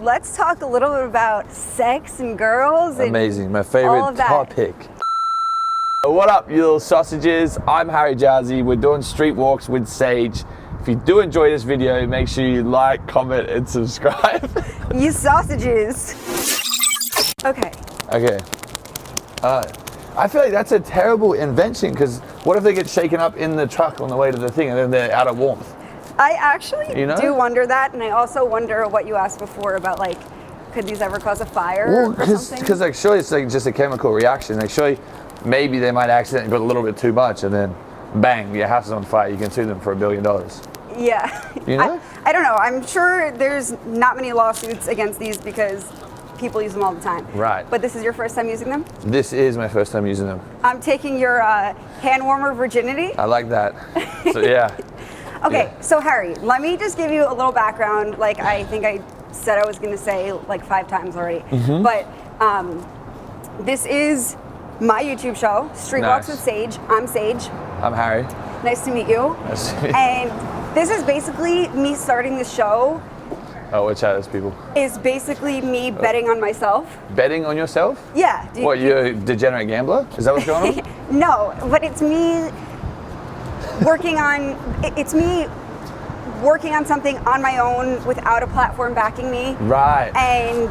Let's talk a little bit about sex and girls. Amazing, my favorite topic. What up, you little sausages? I'm Harry Jowsey. We're doing Street Walks with Saige. If you do enjoy this video, make sure you like, comment, and subscribe. You sausages. Okay. I feel like that's a terrible invention, because what if they get shaken up in the truck on the way to the thing and then they're out of warmth? I actually do wonder that, and I also wonder what you asked before about, like, could these ever cause a fire or something? Because like, surely it's like just a chemical reaction. Like, surely maybe they might accidentally put a little bit too much and then bang, your house is on fire. You can sue them for $1 billion. Yeah. You know? I don't know. I'm sure there's not many lawsuits against these because people use them all the time. Right. But this is your first time using them? This is my first time using them. I'm taking your hand warmer virginity. I like that. So yeah. Okay, so Harry, let me just give you a little background. Like, I think I said I was going to say like 5 times already. But this is my YouTube show, Street Walks with Saige. I'm Saige. I'm Harry. Nice to meet you. Nice to meet you. And this is basically me starting the show. Oh, watch out, those people. Is basically me betting on myself. Betting on yourself? Yeah. What, you're a degenerate gambler? Is that what's going on? No, but it's me working on, it's me working on something on my own without a platform backing me. Right. And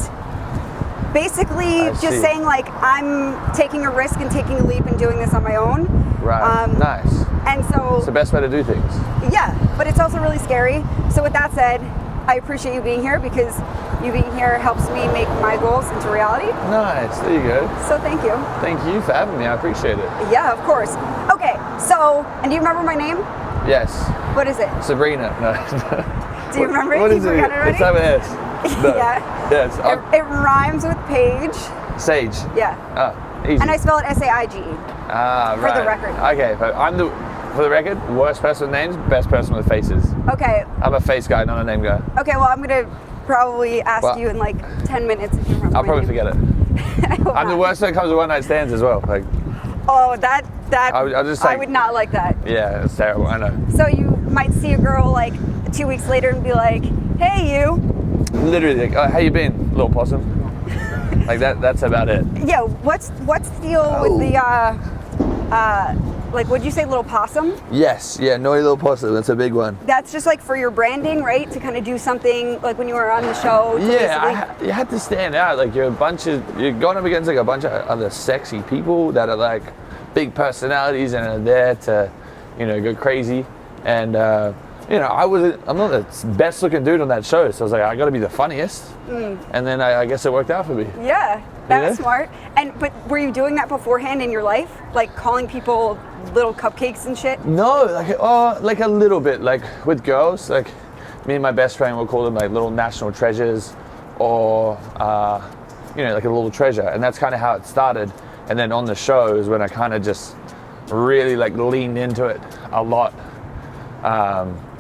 basically just saying, like, I'm taking a risk and taking a leap and doing this on my own. Right. Nice. And so it's the best way to do things. Yeah, but it's also really scary. So with that said, I appreciate you being here, because you being here helps me make my goals into reality. Nice, there you go. So thank you. Thank you for having me, I appreciate it. Yeah, of course. Okay, so, and do you remember my name? Yes. What is it? Sabrina, no. Do you remember it? What is you it? It already? It's not an S. No. Yeah. Yes. It rhymes with Paige. Saige. Yeah. Oh, easy. And I spell it S-A-I-G-E. Ah, right. For the record. Okay, but for the record, worst person with names, best person with faces. Okay. I'm a face guy, not a name guy. Okay, well, I'm going to probably ask you in like 10 minutes if you remember I'll probably forget it. I'm the worst when it comes to one-night stands as well. Like, oh, that I'll just, like, I would not like that. Yeah, it's terrible, I know. So you might see a girl like 2 weeks later and be like, hey, you. Literally, like, oh, how you been, little possum? Like that's about it. Yeah, what's the deal with the, like, would you say little possum? Yes, yeah, naughty little possum, that's a big one. That's just like for your branding, right? To kind of do something like when you were on the show. Yeah, you had to stand out. Like, you're going up against like a bunch of other sexy people that are like big personalities and are there to, you know, go crazy. And, you know, I'm not the best looking dude on that show, so I was like, I gotta be the funniest. And then I guess it worked out for me. Yeah, that's smart. But were you doing that beforehand in your life? Like calling people little cupcakes and shit? No, like a little bit. Like with girls, like me and my best friend will call them like little national treasures, or you know, like a little treasure. And that's kind of how it started. And then on the show is when I kind of just really like leaned into it a lot.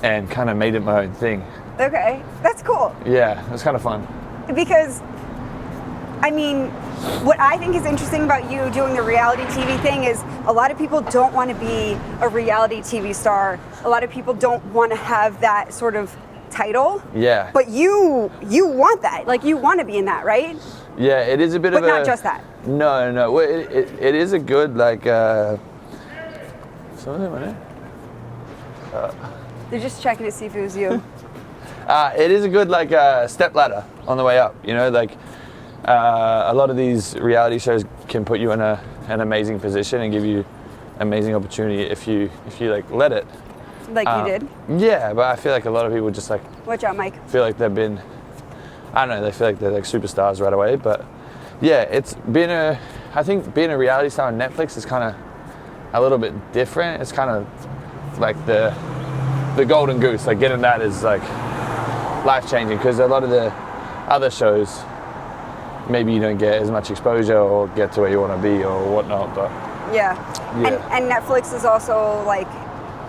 And kind of made it my own thing. Okay, that's cool. Yeah, it was kind of fun. Because, I mean, what I think is interesting about you doing the reality TV thing is a lot of people don't want to be a reality TV star. A lot of people don't want to have that sort of title. Yeah. But you want that. Like, you want to be in that, right? Yeah, it is a bit of a... But not just that. No. Well, it is a good, like... Something in there? They're just checking to see if it was you. It is a good like step ladder on the way up. You know, like a lot of these reality shows can put you in an amazing position and give you amazing opportunity if you like let it. Like you did. Yeah, but I feel like a lot of people just like. Watch out, Mike. Feel like they've been. I don't know. They feel like they're like superstars right away, but yeah, I think being a reality star on Netflix is kind of a little bit different. It's kind of like the golden goose, like getting that is like life-changing, because a lot of the other shows maybe you don't get as much exposure or get to where you want to be or whatnot, but yeah. And Netflix is also like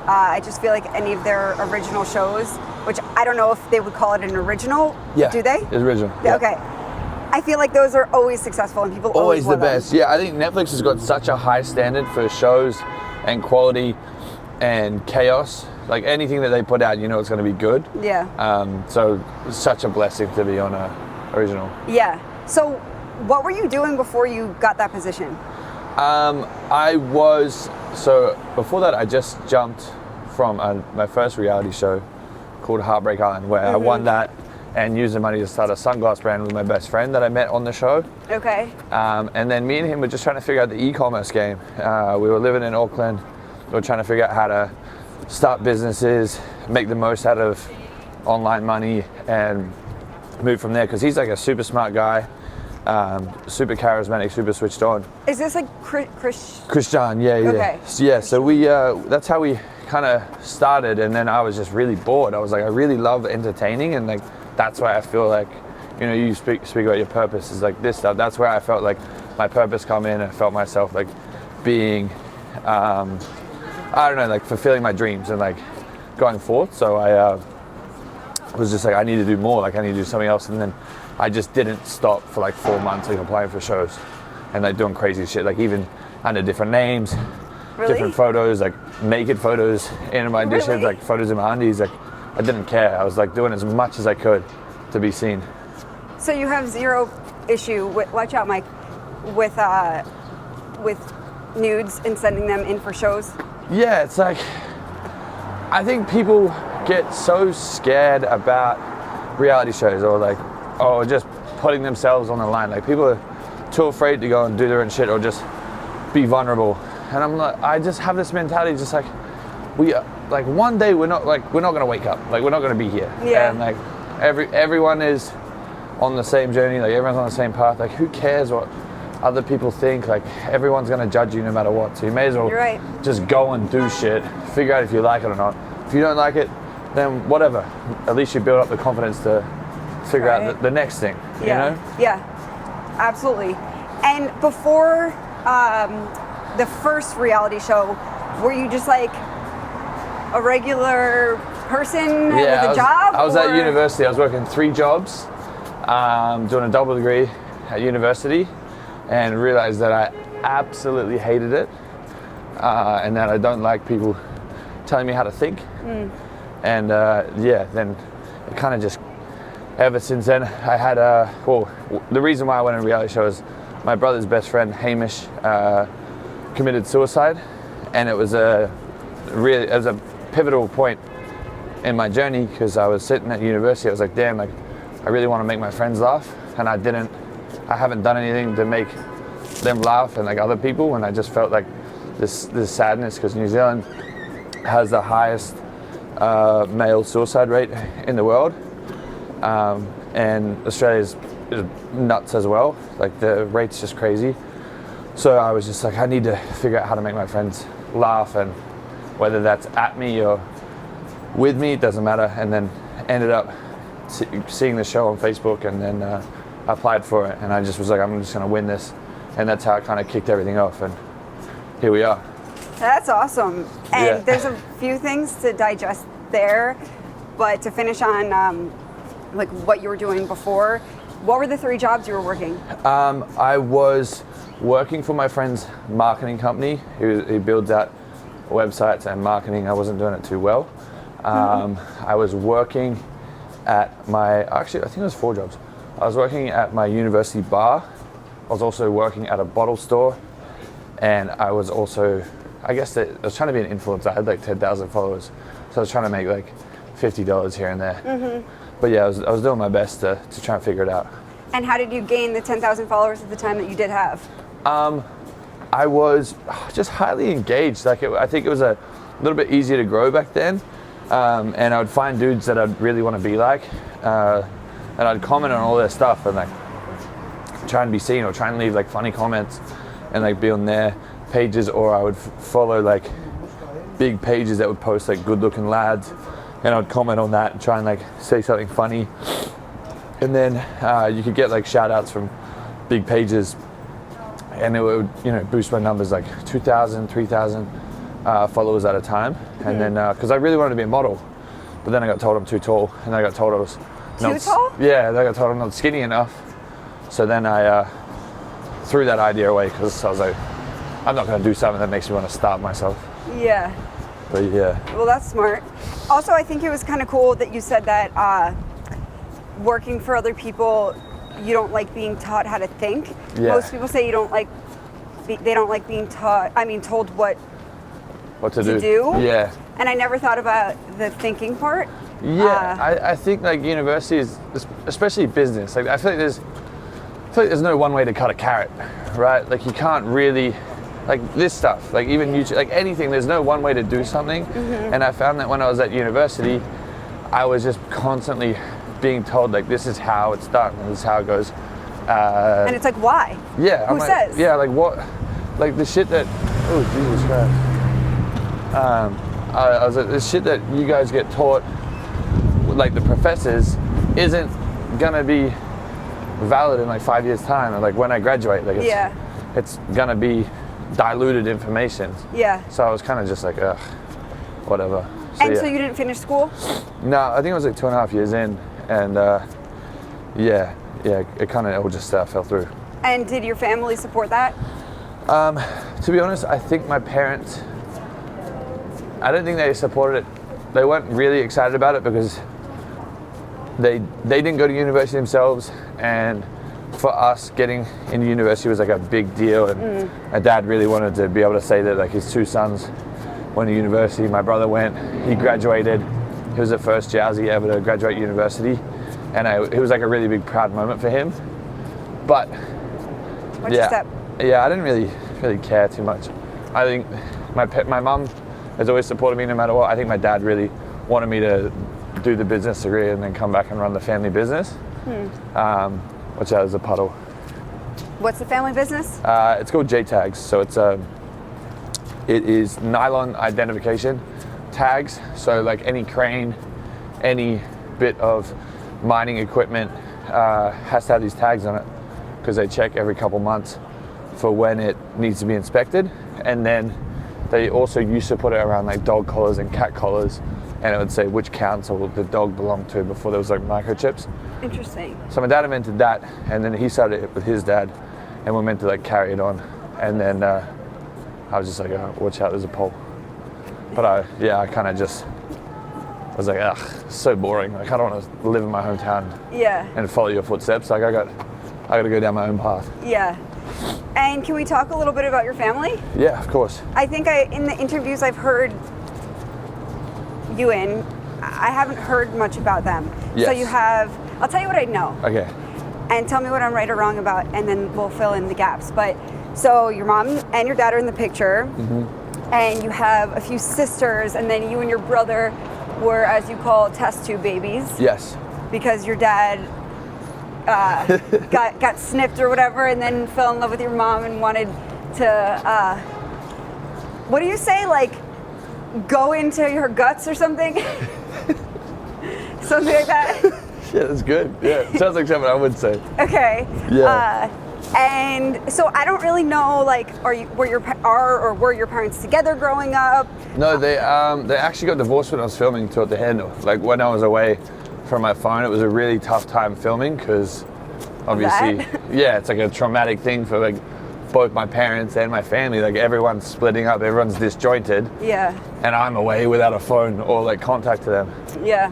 I just feel like any of their original shows, which I don't know if they would call it an original. Yeah. Do they? It's original. Yeah. Okay. I feel like those are always successful and people always the best. Yeah, I think Netflix has got such a high standard for shows and quality and chaos. Like anything that they put out, you know it's going to be good. Yeah. So it's such a blessing to be on original. Yeah. So what were you doing before you got that position? Before that I just jumped from my first reality show called Heartbreak Island, where I won that and used the money to start a sunglass brand with my best friend that I met on the show. Okay. And then me and him were just trying to figure out the e-commerce game. We were living in Auckland. We were trying to figure out how to start businesses, make the most out of online money, and move from there. Because he's like a super smart guy, super charismatic, super switched on. Is this like Christian? Yeah. Okay. Yeah. So we that's how we kind of started. And then I was just really bored. I was like, I really love entertaining, and like that's why I feel like, you know, you speak about your purpose is like this stuff. That's where I felt like my purpose come in. I felt myself like being, I don't know, like fulfilling my dreams and like going forth. So I was just like, I need to do more. Like I need to do something else. And then I just didn't stop for like 4 months, like applying for shows and like doing crazy shit, like even under different names, different photos, like naked photos in my dishes, like photos in my undies. Like I didn't care. I was like doing as much as I could to be seen. So you have zero issue with, watch out, Mike, with nudes and sending them in for shows? Yeah, it's like, I think people get so scared about reality shows or like, oh, just putting themselves on the line. Like people are too afraid to go and do their own shit or just be vulnerable. And I'm like, I just have this mentality, just like, like one day we're not gonna wake up, like we're not gonna be here. Yeah. And like everyone is on the same journey, like everyone's on the same path. Like who cares what other people think? Like everyone's gonna judge you no matter what. So you may as well just go and do shit, figure out if you like it or not. If you don't like it, then whatever. At least you build up the confidence to figure out the next thing, you know? Yeah, absolutely. And before the first reality show, were you just like a regular person with a job? I was at university. I was working 3 jobs, doing a double degree at university, and realized that I absolutely hated it, and that I don't like people telling me how to think. And then it kind of just, ever since then, I had the reason why I went on a reality show is my brother's best friend, Hamish, committed suicide, and it was a pivotal point in my journey because I was sitting at university. I was like, damn, like I really want to make my friends laugh, and I haven't done anything to make them laugh and like other people, and I just felt like this sadness because New Zealand has the highest male suicide rate in the world, and Australia is nuts as well. Like the rate's just crazy. So I was just like, I need to figure out how to make my friends laugh, and whether that's at me or with me, it doesn't matter. And then ended up seeing the show on Facebook, and then I applied for it, and I just was like, I'm just gonna win this, and that's how it kind of kicked everything off, and here we are. That's awesome. And there's a few things to digest there, but to finish on like what you were doing before, what were the 3 jobs you were working? I was working for my friend's marketing company who builds out websites and marketing. I wasn't doing it too well. I was working at I think it was 4 jobs. I was working at my university bar. I was also working at a bottle store, and I was also, I guess I was trying to be an influencer. I had like 10,000 followers, so I was trying to make like $50 here and there. But yeah, I was doing my best to try and figure it out. And how did you gain the 10,000 followers at the time that you did have? I was just highly engaged. Like I think it was a little bit easier to grow back then, and I would find dudes that I'd really want to be like, and I'd comment on all their stuff and like try and be seen or try and leave like funny comments and like be on their pages, or I would follow like big pages that would post like good looking lads, and I'd comment on that and try and like say something funny, and then you could get like shout outs from big pages, and it would, you know, boost my numbers like 2,000, 3,000 followers at a time. And then because I really wanted to be a model, but then I got told I'm too tall, and I got told I was too tall? Yeah, I got told I'm not skinny enough. So then I threw that idea away because I was like, I'm not going to do something that makes me want to starve myself. Yeah. But yeah. Well, that's smart. Also, I think it was kind of cool that you said that working for other people you don't like being taught how to think. Yeah. Most people say they don't like being told what to do. Yeah. And I never thought about the thinking part. Yeah, I think like university is, especially business, like I feel like there's no one way to cut a carrot, right? Like you can't really, like this stuff, like even YouTube, like anything, there's no one way to do something. And I found that when I was at university, I was just constantly being told like this is how it's done, this is how it goes. And it's like, why? Yeah. Who says? Yeah, like what, like the shit that, oh Jesus Christ. I was like, the shit that you guys get taught, like the professors, isn't gonna be valid in like 5 years time, or like when I graduate, like it's gonna be diluted information. Yeah. So I was kind of just like, ugh, whatever. So you didn't finish school? No, I think it was like 2.5 years in, and it kind of all just fell through. And did your family support that? To be honest, I think my parents, I don't think they supported it. They weren't really excited about it because they didn't go to university themselves, and for us getting into university was like a big deal, and my dad really wanted to be able to say that like his 2 sons went to university. My brother went, he graduated, he was the first Jowsey ever to graduate university, and it was like a really big proud moment for him. But What's your step? Yeah, I didn't really care too much. I think my mum has always supported me no matter what. I think my dad really wanted me to do the business degree and then come back and run the family business, which was a puddle. What's the family business? It's called J-Tags. So it is nylon identification tags. So like any crane, any bit of mining equipment has to have these tags on it because they check every couple months for when it needs to be inspected. And then they also used to put it around like dog collars and cat collars, and it would say which council the dog belonged to before there was like microchips. Interesting. So my dad invented that, and then he started it with his dad, and we're meant to like carry it on. And then I was just like, oh, watch out, there's a pole. But I kind of just was like, ugh, it's so boring. Like I don't want to live in my hometown and follow your footsteps. Like I got to go down my own path. Yeah. And can we talk a little bit about your family? Yeah, of course. I think in the interviews I've heard you in, I haven't heard much about them. Yes. So you have, I'll tell you what I know. Okay. And tell me what I'm right or wrong about, and then we'll fill in the gaps. But so your mom and your dad are in the picture, and you have a few sisters, and then you and your brother were, as you call, test tube babies. Yes. Because your dad got snipped or whatever, and then fell in love with your mom and wanted to, what do you say, like, go into her guts or something? Something like that? Yeah, that's good. Yeah, sounds like something I would say. Okay. Yeah. And so I don't really know, like, were your parents together growing up? No, they actually got divorced when I was filming toward the end. Like when I was away from my phone, it was a really tough time filming because obviously, yeah, it's like a traumatic thing for like both my parents and my family. Like everyone's splitting up, everyone's disjointed. Yeah. And I'm away without a phone or like contact to them. Yeah.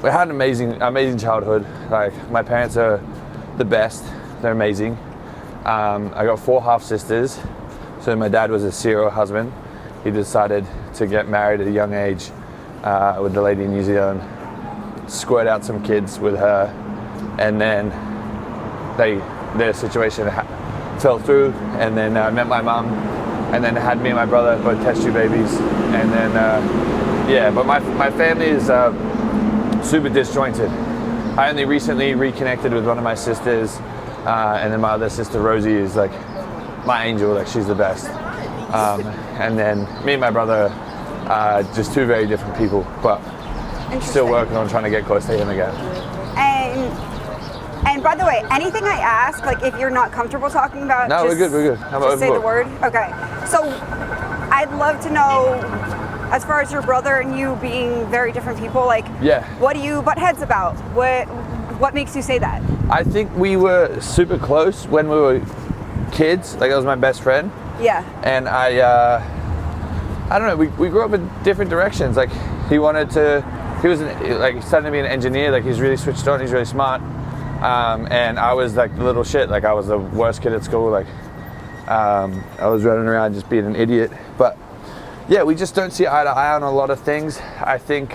We had an amazing childhood. Like my parents are the best. They're amazing. I got 4 half sisters. So my dad was a serial husband. He decided to get married at a young age with the lady in New Zealand, squirt out some kids with her, and then their situation fell through. And then I met my mum, and then had me and my brother, both test tube babies, and then but my family is super disjointed. I only recently reconnected with one of my sisters, and then my other sister Rosie is like my angel, like she's the best. And then me and my brother are just 2 very different people, but still working on trying to get close to him again. And by the way, anything I ask, like if you're not comfortable talking about, no, we're good. Just say the word. Okay. So I'd love to know, as far as your brother and you being very different people, like, what do you butt heads about? What makes you say that? I think we were super close when we were kids. Like, that was my best friend. Yeah. And I don't know, we grew up in different directions. Like, he wanted to he was like studying to be an engineer. Like he's really switched on. He's really smart. And I was like the little shit. Like I was the worst kid at school. Like I was running around just being an idiot. But yeah, we just don't see eye to eye on a lot of things. I think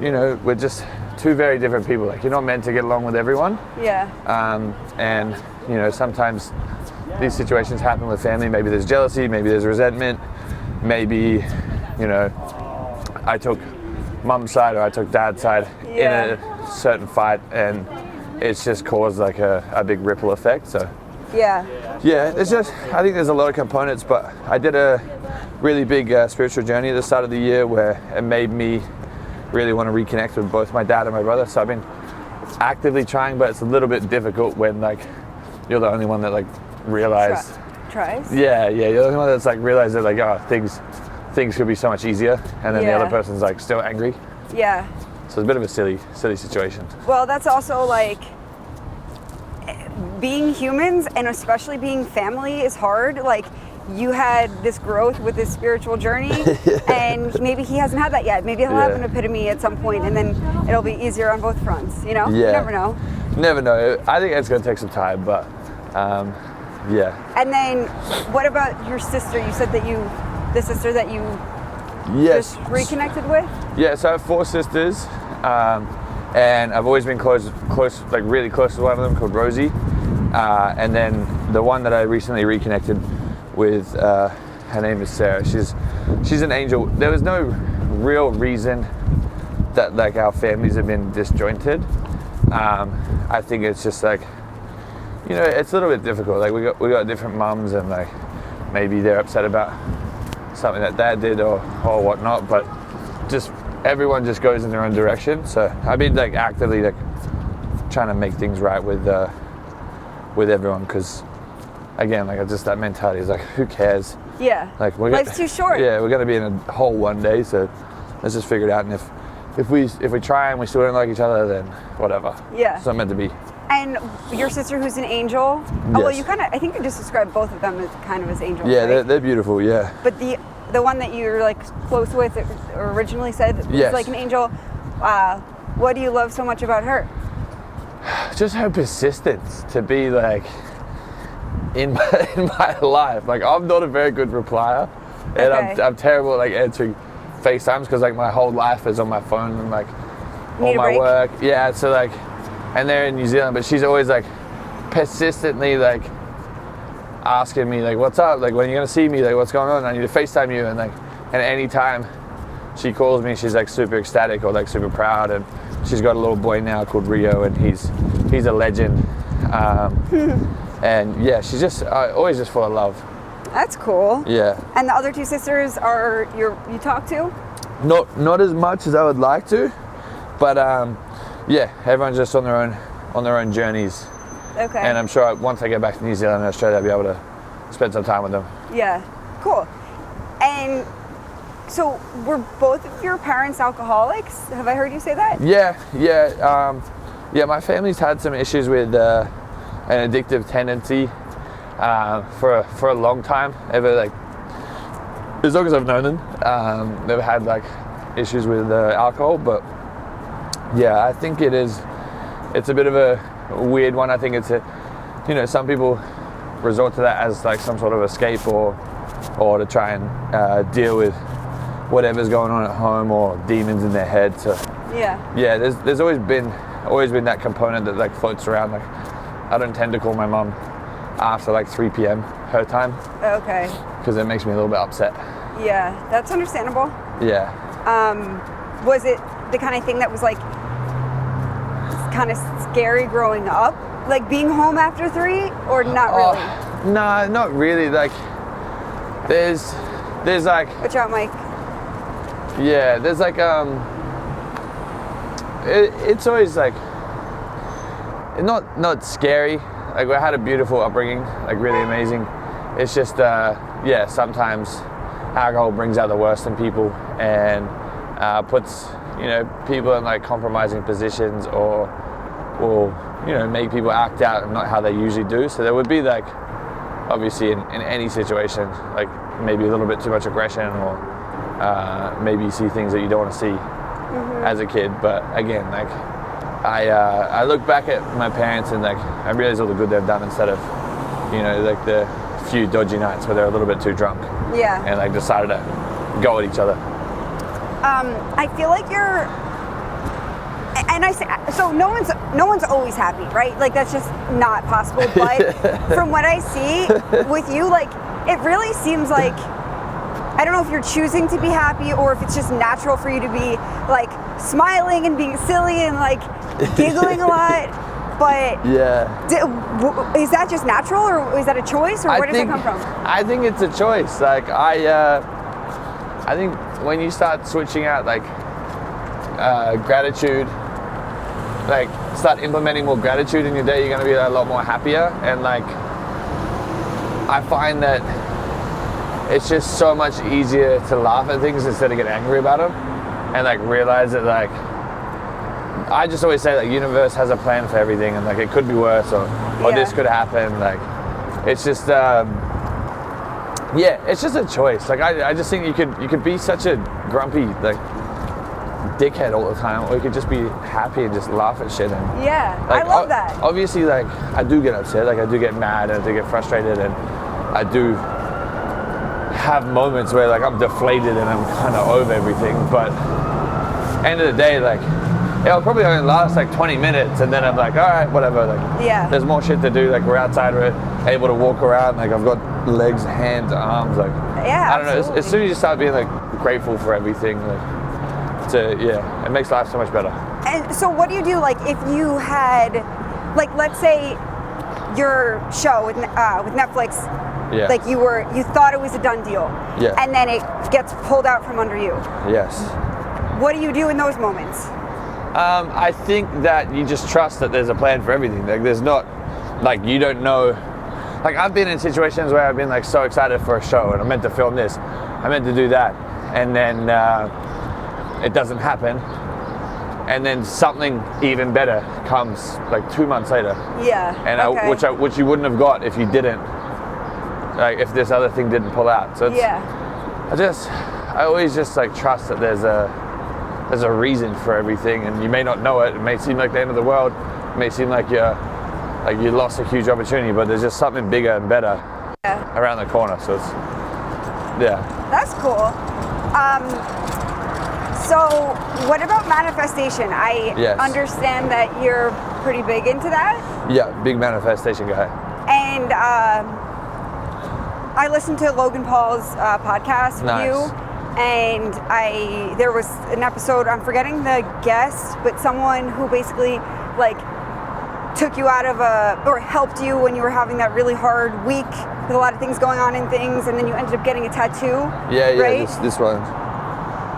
you know, we're just two very different people. Like you're not meant to get along with everyone. Yeah. And you know, sometimes these situations happen with family. Maybe there's jealousy, maybe there's resentment, maybe, you know, I took mum's side or I took dad's side in a certain fight, and it's just caused like a big ripple effect. So yeah, it's just, I think there's a lot of components, but I did a really big spiritual journey at the start of the year where it made me really want to reconnect with both my dad and my brother. So I've been actively trying, but it's a little bit difficult when like you're the only one that like realized tries. Yeah, you're the only one that's like realized that like, oh, things could be so much easier, and then the other person's like still angry. Yeah. So it's a bit of a silly situation. Well, that's also like being humans, and especially being family, is hard. Like you had this growth with this spiritual journey, and maybe he hasn't had that yet. Maybe he'll have an epiphany at some point, and then it'll be easier on both fronts. You know, you never know. Never know. I think it's going to take some time, but yeah. And then, what about your sister? You said that the sister that you just reconnected with? Yeah, so I have 4 sisters, and I've always been close, like really close to one of them, called Rosie. And then the one that I recently reconnected with, her name is Sarah. She's an angel. There was no real reason that like our families have been disjointed. I think it's just like, you know, it's a little bit difficult. Like we got different mums, and like maybe they're upset about something that dad did or whatnot, but just everyone just goes in their own direction. So I've been like actively like trying to make things right with everyone, because again, like just that mentality is like, who cares? Yeah. Like life's too short. Yeah, we're gonna be in a hole one day, so let's just figure it out. And if we try and we still don't like each other, then whatever. Yeah. It's not meant to be. And your sister, who's an angel. Yes. Oh, well, I think you just described both of them as kind of as angels. Yeah, right? they're beautiful. Yeah. But the one that you're like close with, or originally said was like an angel. What do you love so much about her? Just her persistence to be like in my life. Like I'm not a very good replier, and I'm terrible at like answering FaceTimes, because like my whole life is on my phone and like all my work. Yeah, so like, and they're in New Zealand, but she's always like persistently like asking me like, what's up? Like, when are you gonna see me? Like, what's going on? I need to FaceTime you. And like, and any time she calls me, she's like super ecstatic or like super proud. And she's got a little boy now called Rio, and he's a legend. And yeah, she's just always just full of love. That's cool. Yeah. And the other 2 sisters are you talk to? Not as much as I would like to, but yeah, everyone's just on their own journeys. Okay. And I'm sure once I get back to New Zealand and Australia, I'll be able to spend some time with them. Yeah, cool. And so were both of your parents alcoholics? Have I heard you say that? Yeah. My family's had some issues with an addictive tendency for a long time. Ever like, as long as I've known them, they've had like issues with alcohol. But yeah, I think it's a bit of a weird one. I think it's some people resort to that as like some sort of escape or to try and deal with whatever's going on at home or demons in their head. So yeah, there's always been that component that like floats around. Like I don't tend to call my mom after like 3 p.m. her time. Okay. Because it makes me a little bit upset. Yeah, that's understandable. Yeah. Was it the kind of thing that was like kind of scary growing up? Like being home after 3, or not really? No, not really. Like there's like, watch out, Mike. Yeah, there's like it's always like not scary. Like we had a beautiful upbringing, like really amazing. It's just sometimes alcohol brings out the worst in people and puts people in like compromising positions or make people act out and not how they usually do. So there would be like, obviously in any situation, like maybe a little bit too much aggression or maybe you see things that you don't want to see. as a kid. But again, like I look back at my parents and like I realize all the good they've done instead of, you know, like the few dodgy nights where they're a little bit too drunk. Yeah. And like decided to go at each other. I feel like you're, and I say, so no one's always happy, right? Like that's just not possible. But from what I see with you, like it really seems like, I don't know if you're choosing to be happy or if it's just natural for you to be like smiling and being silly and like giggling a lot. But yeah, is that just natural or is that a choice or where does that come from? I think it's a choice. Like I think when you start switching out like gratitude, like start implementing more gratitude in your day, you're going to be a lot more happier. And like I find that it's just so much easier to laugh at things instead of get angry about them, and like realize that like I just always say like universe has a plan for everything, and like it could be worse or this could happen. Like it's just it's just a choice. Like I just think you could be such a grumpy like dickhead all the time, or you could just be happy and just laugh at shit. And I love that. Obviously, like I do get upset, like I do get mad and I do get frustrated, and I do have moments where like I'm deflated and I'm kind of over everything. But end of the day, like it'll probably only last like 20 minutes, and then I'm like, all right, whatever. Like there's more shit to do. Like we're outside, we're able to walk around. Like I've got legs, hands, arms. Like I don't know. As soon as you start being like grateful for everything, like it makes life so much better. And so what do you do like if you had, like let's say your show with Netflix, like you thought it was a done deal, and then it gets pulled out from under you. Yes. What do you do in those moments? I think that you just trust that there's a plan for everything. Like there's not, like you don't know. Like I've been in situations where I've been like so excited for a show and I'm meant to film this, I meant to do that, and then it doesn't happen, and then something even better comes like 2 months later. And which you wouldn't have got if you didn't, like if this other thing didn't pull out. So it's, I always just like trust that there's a reason for everything, and you may not know it. It may seem like the end of the world. It may seem like you lost a huge opportunity, but there's just something bigger and better around the corner. So it's that's cool. So what about manifestation? I understand that you're pretty big into that. Yeah, big manifestation guy. And I listened to Logan Paul's podcast with you, and there was an episode, I'm forgetting the guest, but someone who basically like took you out of or helped you when you were having that really hard week with a lot of things going on and things, and then you ended up getting a tattoo. Right? This one.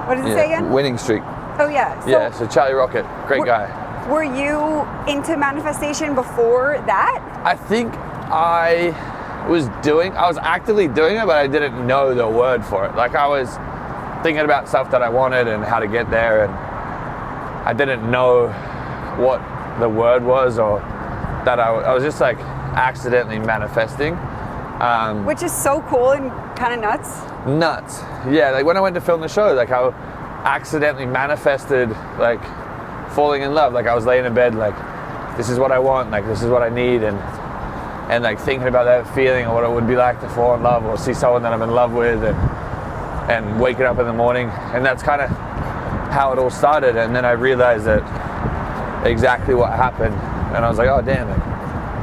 What does it say again? Winning streak. Oh yeah. So Charlie Rocket, great guy. Were you into manifestation before that? I think I was actively doing it, but I didn't know the word for it. Like I was thinking about stuff that I wanted and how to get there, and I didn't know what the word was, or that I was just like accidentally manifesting. Which is so cool and kind of nuts. Yeah, like when I went to film the show, like I accidentally manifested like falling in love. Like I was laying in bed like, this is what I want, like this is what I need, and like thinking about that feeling or what it would be like to fall in love or see someone that I'm in love with, and waking up in the morning. And that's kind of how it all started. And then I realized that exactly what happened, and I was like, oh damn it,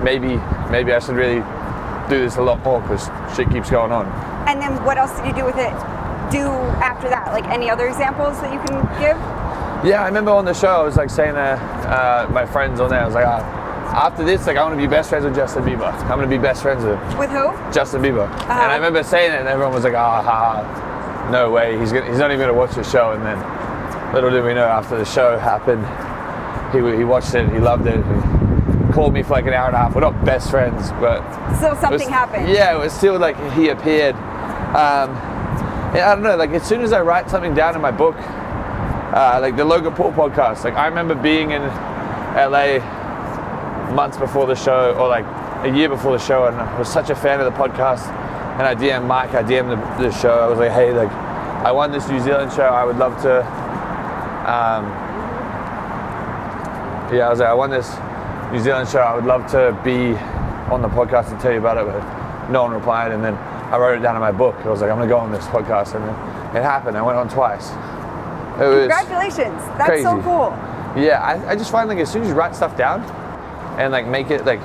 maybe I should really do this a lot more because shit keeps going on. And then what else did you do after that? Like any other examples that you can give? Yeah, I remember on the show I was like saying to my friends on there, I was like, after this, like I want to be best friends with Justin Bieber. I'm going to be best friends with who? Justin Bieber. And I remember saying it, and everyone was like, no way, he's not even going to watch the show. And then little did we know, after the show happened, he watched it, he loved it, he called me for like an hour and a half. We're not best friends, but still something happened. Yeah, it was still like he appeared. I don't know, like as soon as I write something down in my book, like the Logan Paul podcast, like I remember being in LA months before the show, or like a year before the show, and I was such a fan of the podcast, and I DM'd Mike, I DM'd the show, I was like, hey, like I won this New Zealand show, I would love to Yeah, I was like, I won this New Zealand show. I would love to be on the podcast and tell you about it, but no one replied. And then I wrote it down in my book. I was like, I'm going to go on this podcast, and then it happened. I went on twice. Congratulations! That's crazy. So cool. Yeah, I just find like as soon as you write stuff down and like make it like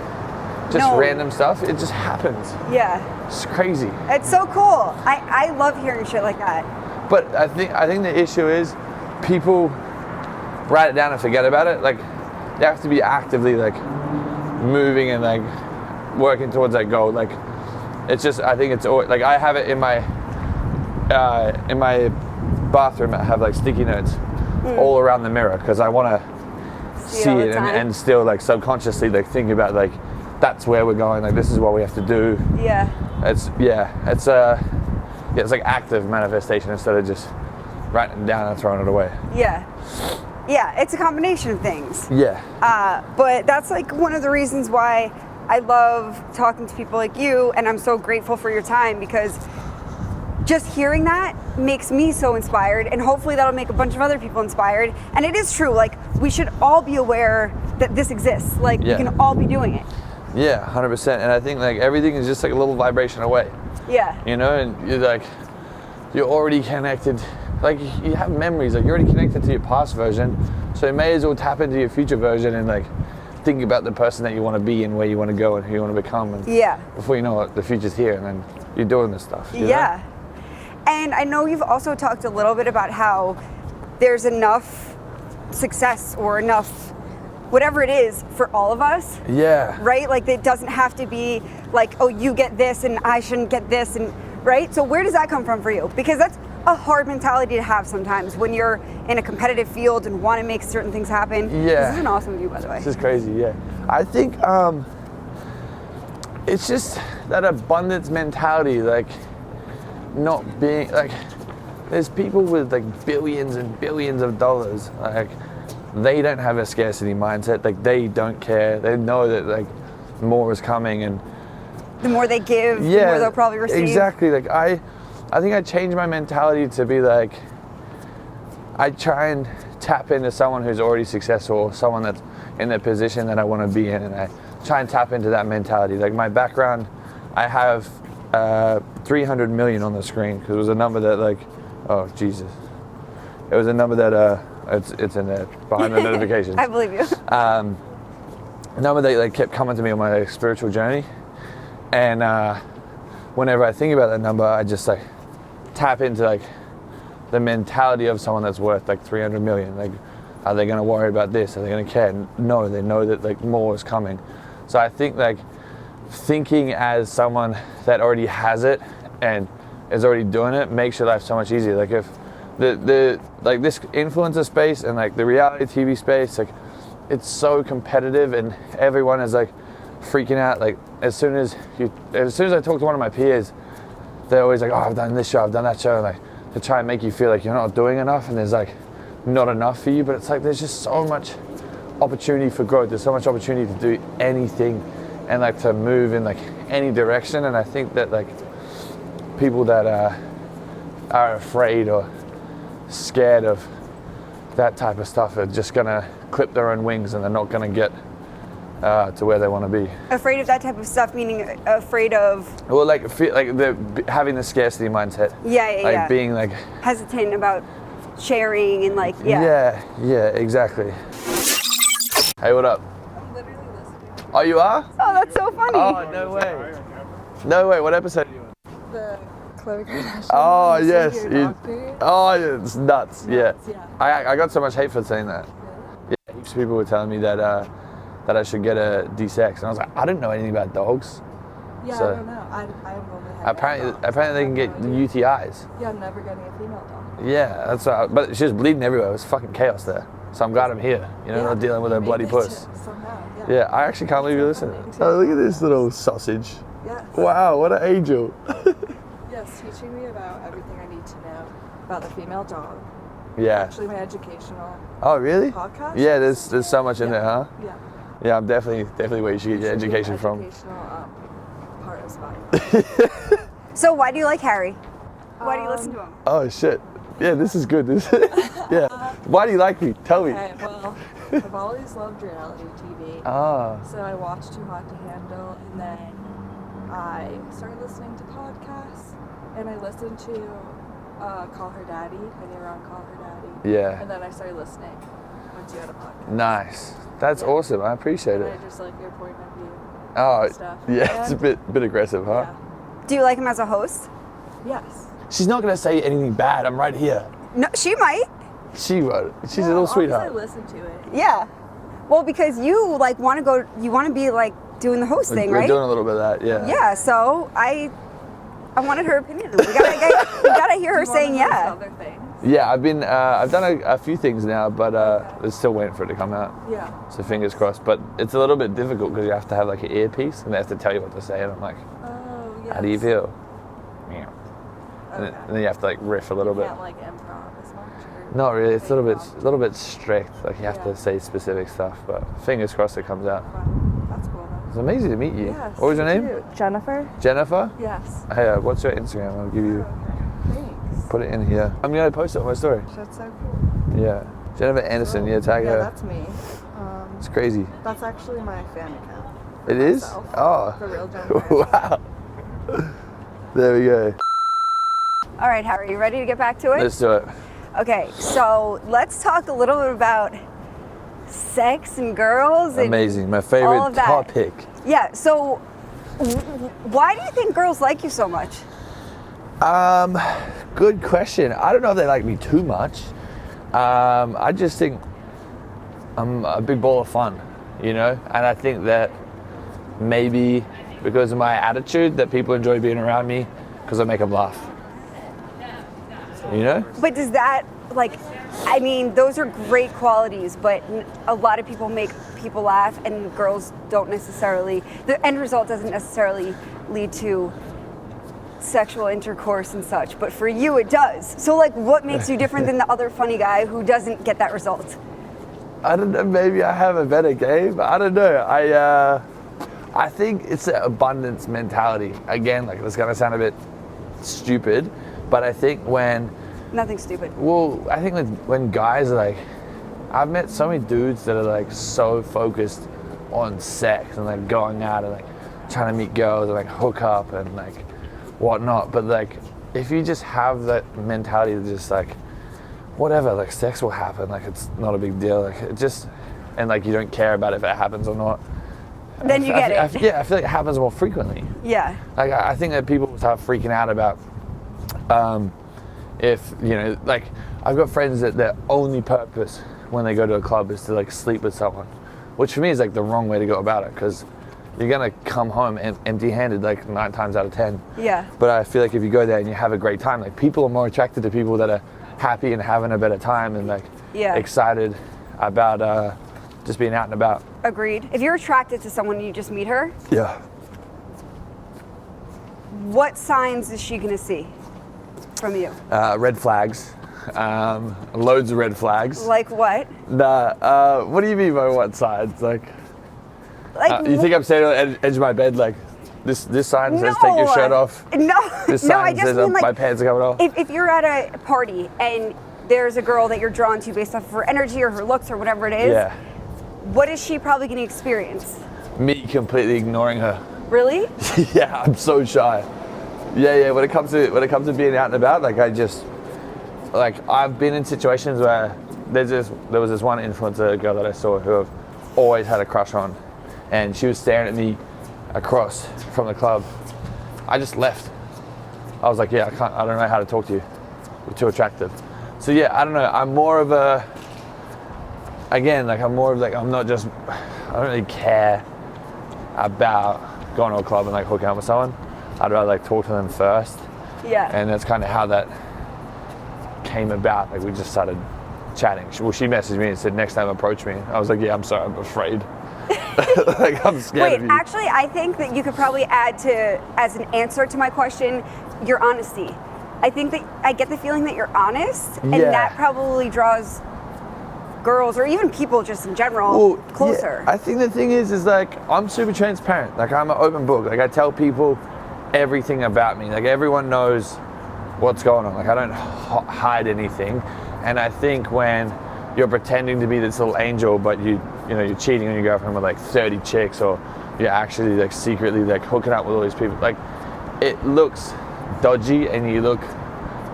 just random stuff, it just happens. Yeah. It's crazy. It's so cool. I love hearing shit like that. But I think the issue is people write it down and forget about it. Like you have to be actively like moving and like working towards that goal. Like it's just, I think it's always, like I have it in my bathroom. I have like sticky notes all around the mirror because I want to see it and still like subconsciously like think about like that's where we're going. Like this is what we have to do. Yeah. It's like active manifestation instead of just writing it down and throwing it away. Yeah. Yeah, it's a combination of things. Yeah. But that's like one of the reasons why I love talking to people like you, and I'm so grateful for your time, because just hearing that makes me so inspired, and hopefully that'll make a bunch of other people inspired. And it is true, like we should all be aware that this exists. Like we can all be doing it. Yeah, 100%. And I think like everything is just like a little vibration away. Yeah. You know, and you're already connected. Like you have memories, like you're already connected to your past version, so you may as well tap into your future version and like think about the person that you want to be and where you want to go and who you want to become. And before you know it, the future's here, and then you're doing this stuff. You know? And I know you've also talked a little bit about how there's enough success or enough whatever it is for all of us. Yeah. Right? Like it doesn't have to be like, oh, you get this and I shouldn't get this, and right? So where does that come from for you? Because that's a hard mentality to have sometimes when you're in a competitive field and want to make certain things happen. Yeah. This is an awesome view, by the way. This is crazy, yeah. I think it's just that abundance mentality, like not being like, there's people with like billions and billions of dollars, like they don't have a scarcity mindset. Like they don't care. They know that like more is coming, and the more they give, the more they'll probably receive. Exactly. Like I think I changed my mentality to be like, I try and tap into someone who's already successful, someone that's in the position that I want to be in, and I try and tap into that mentality. Like my background, I have 300 million on the screen because it was a number that like, oh Jesus, it was a number that it's in there behind the notifications. I believe you. A number that like kept coming to me on my spiritual journey, and whenever I think about that number, I just like tap into like the mentality of someone that's worth like 300 million. Like, are they going to worry about this? Are they going to care? No, they know that like more is coming. So I think like thinking as someone that already has it and is already doing it makes your life so much easier. Like if the like this influencer space and like the reality TV space, like it's so competitive and everyone is like freaking out. Like as soon as I talk to one of my peers, they're always like, oh, I've done this show, I've done that show, and like to try and make you feel like you're not doing enough and there's like not enough for you. But it's like there's just so much opportunity for growth. There's so much opportunity to do anything and like to move in like any direction. And I think that like people that are afraid or scared of that type of stuff are just gonna clip their own wings, and they're not gonna get to where they want to be. Afraid of that type of stuff, meaning afraid of? Well, like having the scarcity mindset. Like being like hesitant about sharing and like Yeah, exactly. Hey, what up? I'm literally listening. Oh, you are? Oh, that's so funny. Oh, no way. No way. What episode are you on? The Khloe Kardashian. Oh, one, yes. It's nuts. Yeah. I got so much hate for saying that. Really? Yeah, heaps of people were telling me that I should get a D-sex, and I was like, I didn't know anything about dogs. Yeah, So- I don't know. I've only had Apparently they can get UTIs. Yeah, I'm never getting a female dog. Yeah, that's but she was bleeding everywhere. It was fucking chaos there. So I'm glad I'm here. You know, not dealing with a bloody puss. Somehow, Yeah, I actually can't believe you're listening. Oh, look at this little sausage. Yes. Wow, what an angel. Yes, teaching me about everything I need to know about the female dog. Yeah. Actually, my educational Oh, really? podcast. Yeah, there's so much in there, huh? Yeah. Yeah, I'm definitely where you should get your education from. Educational part is fine. So why do you like Harry? Why do you listen to him? Oh shit. Yeah, this is good. Yeah. Why do you like me? Tell me. Okay, well, I've always loved reality TV. Ah. So I watched Too Hot to Handle, and then I started listening to podcasts, and I listened to Call Her Daddy. I knew on Call Her Daddy. Yeah. And then I started listening once you had a podcast. Nice. That's Yeah. awesome. I appreciate And it. I just like your point of view. Oh, and stuff. yeah. It's a bit aggressive, huh? Yeah. Do you like him as a host? Yes. She's not gonna say anything bad. I'm right here. No, she might. She won't. She's a No, little sweetheart. I listen to it. Yeah. Well, because you like want to go, you want to be like doing the host thing, We're right? doing a little bit of that, yeah. Yeah. So I wanted her opinion. We gotta hear her You saying wanna host yeah. Other things. Yeah, I've done a few things now, but we're still waiting for it to come out. Yeah. So fingers crossed. But it's a little bit difficult because you have to have like an earpiece and they have to tell you what to say, and I'm like, Oh, yes. how do you feel? Yeah. And, Okay. then you have to like riff a little You bit. can't like improv as much. Or Not really. It's a improv. little bit strict. Like you have Yeah. to say specific stuff. But fingers crossed it comes out. Wow, that's cool. It's amazing to meet you. Yes. What was your you name? too. Jennifer. Jennifer. Yes. Hey, what's your Instagram? I'll give you. Thanks. Put it in here. I'm gonna post it on my story. That's so cool. Yeah. Jennifer Anderson. Yeah, tag Yeah, her. that's me. It's crazy. That's actually my fan account. for It is? myself. Oh. The real Jennifer. Wow. There we go. All right, Harry, you ready to get back to it? Let's do it. Okay, so let's talk a little bit about sex and girls. And Amazing. My all favorite of that. topic. Yeah. So, why do you think girls like you so much? Good question. I don't know if they like me too much. I just think I'm a big ball of fun, you know? And I think that maybe because of my attitude that people enjoy being around me because I make them laugh. You know? But does that, like, I mean, those are great qualities, but a lot of people make people laugh, and girls don't necessarily, the end result doesn't necessarily lead to sexual intercourse and such, but for you it does. So, like, what makes you different than the other funny guy who doesn't get that result? I don't know, maybe I have a better game. I don't know. I think it's an abundance mentality. Again, like, this is gonna sound a bit stupid, but I think when Nothing stupid. Well, I think when guys are like, I've met so many dudes that are like so focused on sex and like going out and like trying to meet girls and like hook up and like whatnot. But like, if you just have that mentality of just like, whatever, like sex will happen, like it's not a big deal, like it just, and like you don't care about if it happens or not. Then you get it. I feel like it happens more frequently. Yeah. Like I think that people start freaking out about if, you know, like I've got friends that their only purpose when they go to a club is to like sleep with someone, which for me is like the wrong way to go about it, because you're gonna come home empty-handed like 9 times out of 10. Yeah. But I feel like if you go there and you have a great time, like people are more attracted to people that are happy and having a better time and like excited about just being out and about. Agreed. If you're attracted to someone and you just meet her, Yeah. what signs is she gonna see from you? Red flags. Loads of red flags. Like what? Nah, what do you mean by what sides? Like you think I'm standing on the edge of my bed like this sign says take your shirt off? No, This no, I sign just says mean like my pants are coming off? if you're at a party and there's a girl that you're drawn to based off of her energy or her looks or whatever it is, Yeah. what is she probably going to experience? Me completely ignoring her. Really? Yeah, I'm so shy. Yeah. When it comes to being out and about, like I've been in situations where there was this one influencer girl that I saw who I've always had a crush on, and she was staring at me across from the club. I just left. I was like, yeah, I don't know how to talk to you. You're too attractive. So yeah, I don't know. I'm more of a, again, like I'm not just, I don't really care about going to a club and like hooking up with someone. I'd rather like talk to them first. Yeah. And that's kind of how that came about. Like we just started chatting. She messaged me and said, next time approach me. I was like, yeah, I'm sorry, I'm afraid. Like I'm scared of you. Actually, I think that you could probably add to, as an answer to my question, your honesty. I think that I get the feeling that you're honest, and that probably draws girls or even people just in general closer. Yeah, I think the thing is like I'm super transparent. Like I'm an open book. Like I tell people everything about me. Like everyone knows what's going on. Like I don't hide anything. And I think when you're pretending to be this little angel, but you're cheating on your girlfriend with like 30 chicks, or you're actually like secretly like hooking up with all these people, like it looks dodgy and you look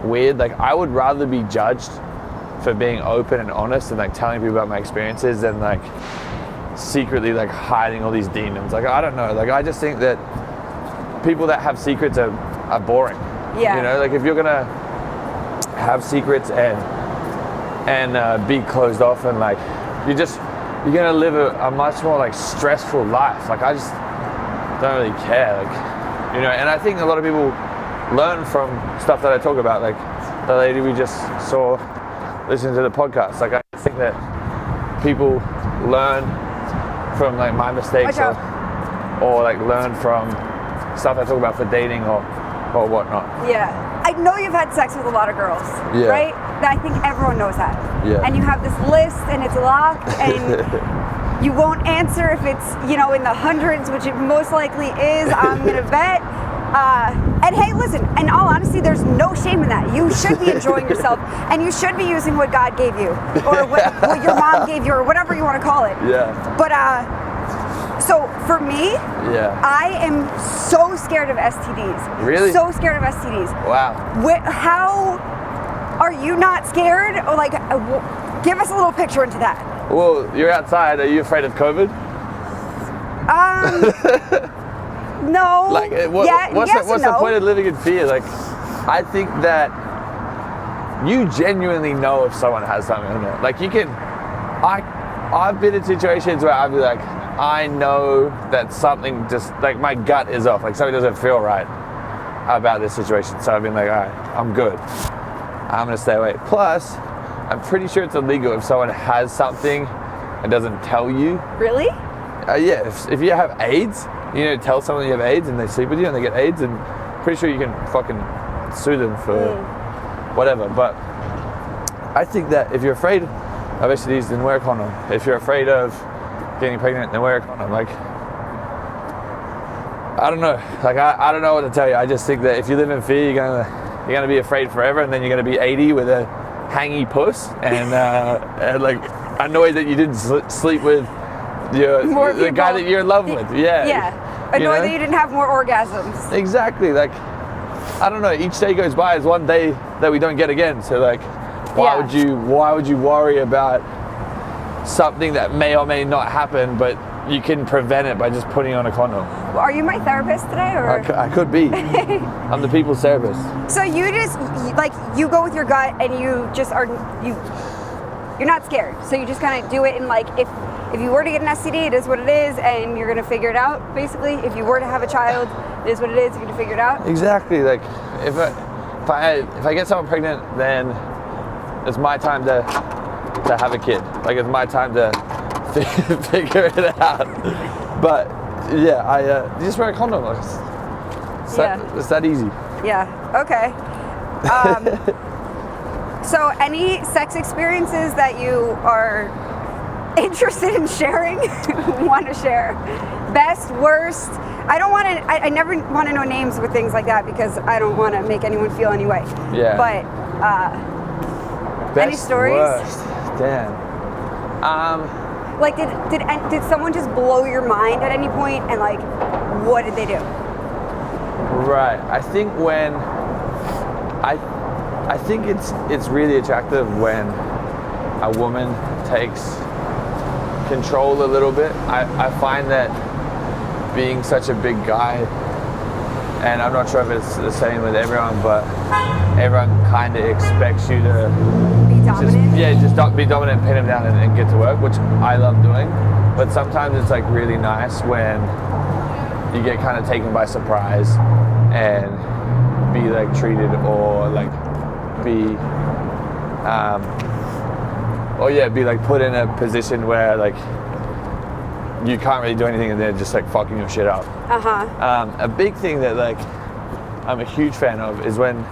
weird. Like I would rather be judged for being open and honest and like telling people about my experiences than like secretly like hiding all these demons. Like I don't know, like I just think that people that have secrets are boring. Yeah. You know, like if you're gonna have secrets and be closed off and like you're gonna live a much more like stressful life. Like I just don't really care, like, you know. And I think a lot of people learn from stuff that I talk about, like the lady we just saw listening to the podcast. Like I think that people learn from like my mistakes or like learn from stuff I talk about for dating or whatnot. Yeah. I know you've had sex with a lot of girls, Yeah. right? I think everyone knows that. Yeah. And you have this list and it's locked and you won't answer if it's, you know, in the hundreds, which it most likely is, I'm gonna bet. And hey, listen, in all honesty, there's no shame in that. You should be enjoying yourself and you should be using what God gave you or what your mom gave you or whatever you want to call it. Yeah. But so for me, Yeah. I am so scared of STDs. Really? So scared of STDs. Wow. How are you not scared? Or like, give us a little picture into that. Well, you're outside. Are you afraid of COVID? No. Like, what's the point of living in fear? Like, I think that you genuinely know if someone has something or not. Like, you can. I've been in situations where I'd be like, I know that something just like my gut is off. Like something doesn't feel right about this situation. So I've been like, all right, I'm good. I'm gonna stay away. Plus, I'm pretty sure it's illegal if someone has something and doesn't tell you. Really? Yeah, if you have AIDS, you know, tell someone you have AIDS and they sleep with you and they get AIDS, and pretty sure you can fucking sue them for whatever. But I think that if you're afraid of STDs, then wear a condom. If you're afraid of getting pregnant, then wear a condom. Like, I don't know. Like, I don't know what to tell you. I just think that if you live in fear, you're gonna be afraid forever, and then you're gonna be 80 with a hangy puss and like annoyed that you didn't sleep with the guy that you're in love with. Yeah. Yeah. Annoyed that you didn't have more orgasms. Exactly. Like, I don't know. Each day goes by is one day that we don't get again. So like, why would you worry about something that may or may not happen, but you can prevent it by just putting on a condom? Are you my therapist today, or? I could be. I'm the people's therapist. So you just like you go with your gut, and you just are you're not scared. So you just kind of do it, and like if you were to get an STD, it is what it is, and you're gonna figure it out. Basically, if you were to have a child, it is what it is. You're gonna figure it out. Exactly. Like if I get someone pregnant, then it's my time to have a kid. Like it's my time to figure it out. But yeah, I just wear a condom. Like, it's that easy. Yeah. Okay. So any sex experiences that you are interested in sharing, want to share? Best, worst? I don't want to. I never want to know names with things like that because I don't want to make anyone feel any way. Yeah. But Best, any stories? Worst. Damn. Like did someone just blow your mind at any point, and like what did they do? Right. I think when I think it's really attractive when a woman takes control a little bit. I find that being such a big guy, and I'm not sure if it's the same with everyone, but everyone kind of expects you to Be dominant? just be dominant, pin them down and get to work, which I love doing. But sometimes it's like really nice when you get kind of taken by surprise and be like treated or like be like put in a position where like you can't really do anything and they're just like fucking your shit up. A big thing that like I'm a huge fan of is when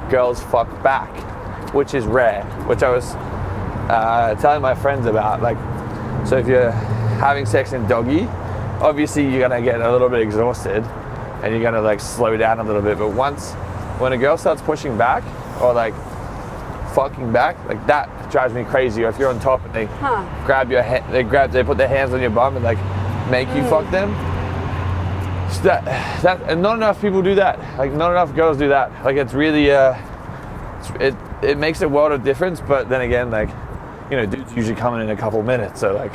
girls fuck back, which is rare, which I was telling my friends about. Like, so if you're having sex in doggy, obviously you're gonna get a little bit exhausted and you're gonna like slow down a little bit, but once when a girl starts pushing back or like fucking back, like that drives me crazy. Or if you're on top and they grab your head, they put their hands on your bum and like make you fuck them. So that and not enough people do that. Like not enough girls do that. Like it's really it makes a world of difference. But then again, like, you know, dudes usually coming in a couple minutes. So like,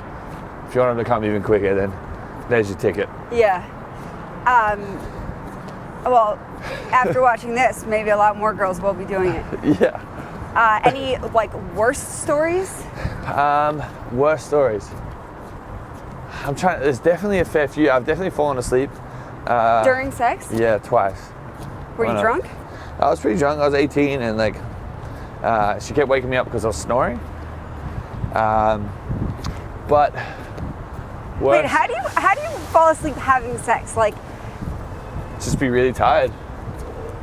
if you want them to come even quicker, then there's your ticket. Yeah. Well, after watching this, maybe a lot more girls will be doing it. Yeah. Any like worst stories? Worst stories. I'm trying. There's definitely a fair few. I've definitely fallen asleep. During sex? Yeah, twice. Were you drunk? I was pretty drunk. I was 18, and like, she kept waking me up because I was snoring. But wait, how do you fall asleep having sex? Like, just be really tired,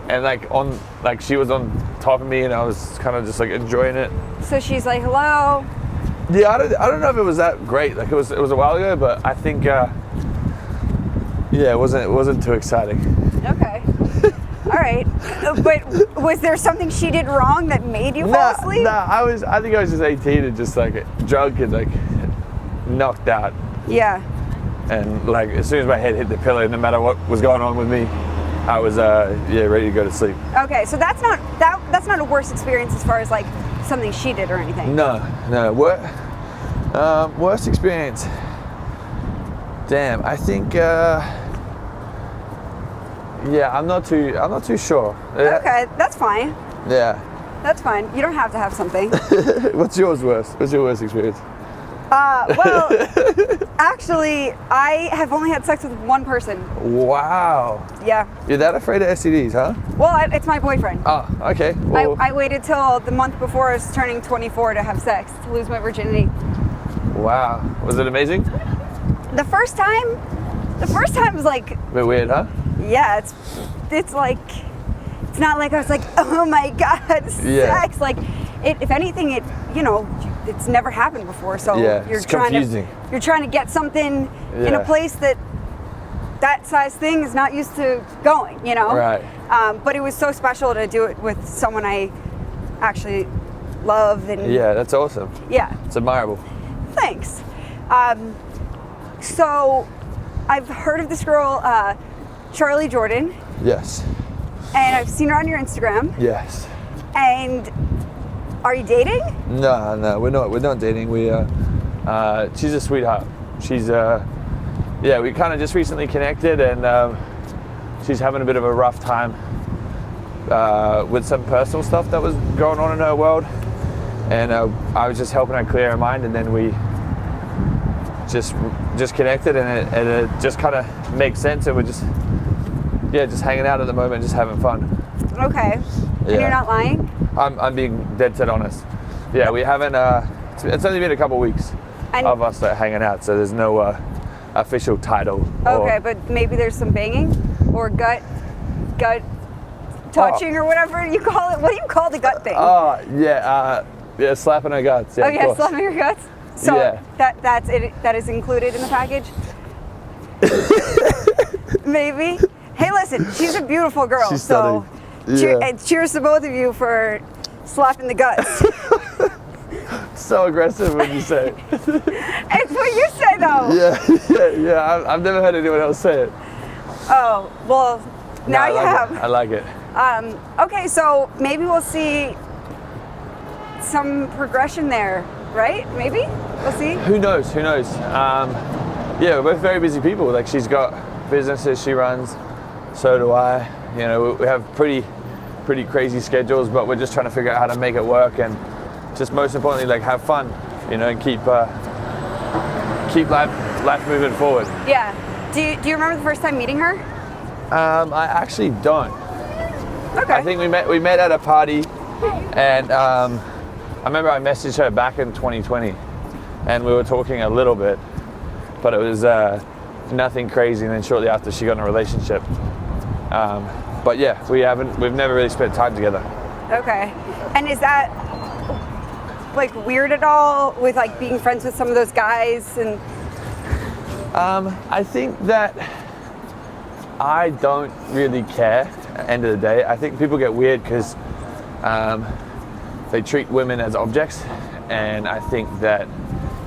and like she was on top of me, and I was kind of just like enjoying it. So she's like, "Hello." Yeah, I don't know if it was that great. Like it was a while ago, but I think yeah, it wasn't too exciting. Okay. All right. But was there something she did wrong that made you fall asleep? Nah, I think I was just 18 and just like drunk and like knocked out. Yeah. And like as soon as my head hit the pillow, no matter what was going on with me, I was ready to go to sleep. Okay, so that's not a worse experience as far as like something she did or anything. No. Worst experience. Damn, I think I'm not too sure. Okay, that's fine. Yeah. That's fine. You don't have to have something. What's yours worst? What's your worst experience? Well, actually, I have only had sex with one person. Wow. Yeah. You're that afraid of STDs, huh? Well, it's my boyfriend. Oh, okay. Well, I waited till the month before I was turning 24 to have sex, to lose my virginity. wow. Was it amazing? The first time was like, A bit weird, huh? yeah, it's like, it's not like I was like, oh my God, sex. Like, if anything, it's never happened before. So it's confusing. You're trying to get something in a place that size thing is not used to going, Right. But it was so special to do it with someone I actually love. And Yeah, that's awesome. yeah. It's admirable. Thanks. So I've heard of this girl, Charly Jordan, Yes. and I've seen her on your Instagram. Yes. And are you dating? No, we're not dating. She's a sweetheart. She's we kind of just recently connected, and she's having a bit of a rough time with some personal stuff that was going on in her world, and I was just helping her clear her mind, and then we just connected, and it just kind of makes sense, and we're just hanging out at the moment, just having fun. Okay. And you're not lying? I'm being dead set honest. Yeah, we haven't. It's only been a couple weeks of us hanging out, so there's no official title. Okay, but maybe there's some banging or gut touching or whatever you call it. What do you call the gut thing? Oh yeah, slapping her guts. Yeah, oh yeah, slapping your guts. So yeah. that's it. That is included in the package. Maybe. Hey, listen, she's a beautiful girl. She's so cheers to both of you for slapping the guts. So aggressive when you say it. It's what you say though. Yeah. I've never heard anyone else say it. Oh, well, now you have. I like it. Okay, so maybe we'll see some progression there, right? Maybe? We'll see. Who knows? We're both very busy people. Like, she's got businesses she runs, so do I. We have pretty crazy schedules, but we're just trying to figure out how to make it work, and just most importantly, like, have fun, and keep life moving forward. Yeah. Do you remember the first time meeting her? I actually don't. Okay. I think we met at a party, and I remember I messaged her back in 2020, and we were talking a little bit, but it was nothing crazy. And then shortly after, she got in a relationship. But yeah, we've never really spent time together. Okay. And is that like weird at all with like being friends with some of those guys? And I think that I don't really care end of the day. I think people get weird because they treat women as objects, and I think that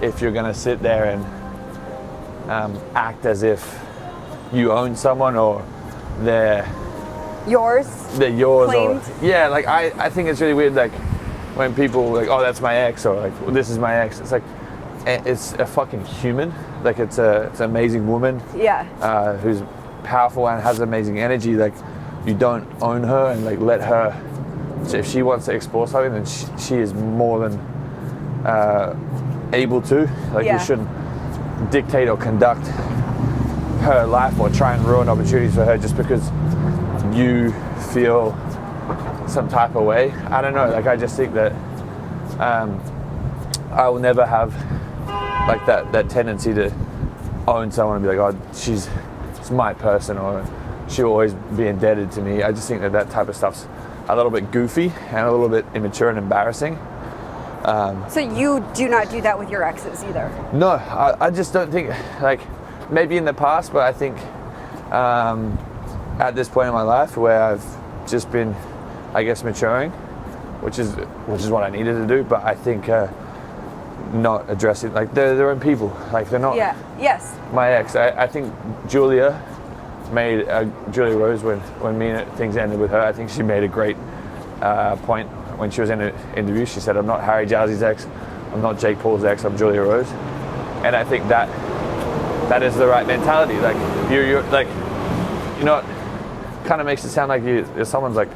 if you're going to sit there and act as if you own someone or they're yours, or yeah, like I think it's really weird, like when people like, oh, that's my ex, or like, well, this is my ex. It's like, it's a fucking human. Like it's an amazing woman, who's powerful and has amazing energy. Like you don't own her, and like let her, if she wants to explore something, then she is more than able to. Like you shouldn't dictate or conduct her life or try and ruin opportunities for her just because you feel some type of way. I don't know, like I just think that I will never have like that tendency to own someone and be like, oh, it's my person, or she'll always be indebted to me. I just think that type of stuff's a little bit goofy and a little bit immature and embarrassing. So you do not do that with your exes either? No, I just don't think, like, maybe in the past, but I think at this point in my life where I've just been, I guess, maturing, which is what I needed to do, but I think not addressing, like, they're their own people, like they're not my ex. I think Julia Rose, when things ended with her, I think she made a great point when she was in an interview. She said, I'm not Harry Jowsey's ex, I'm not Jake Paul's ex, I'm Julia Rose. And I think that is the right mentality. Like you're like, you know, it kind of makes it sound like you're someone's like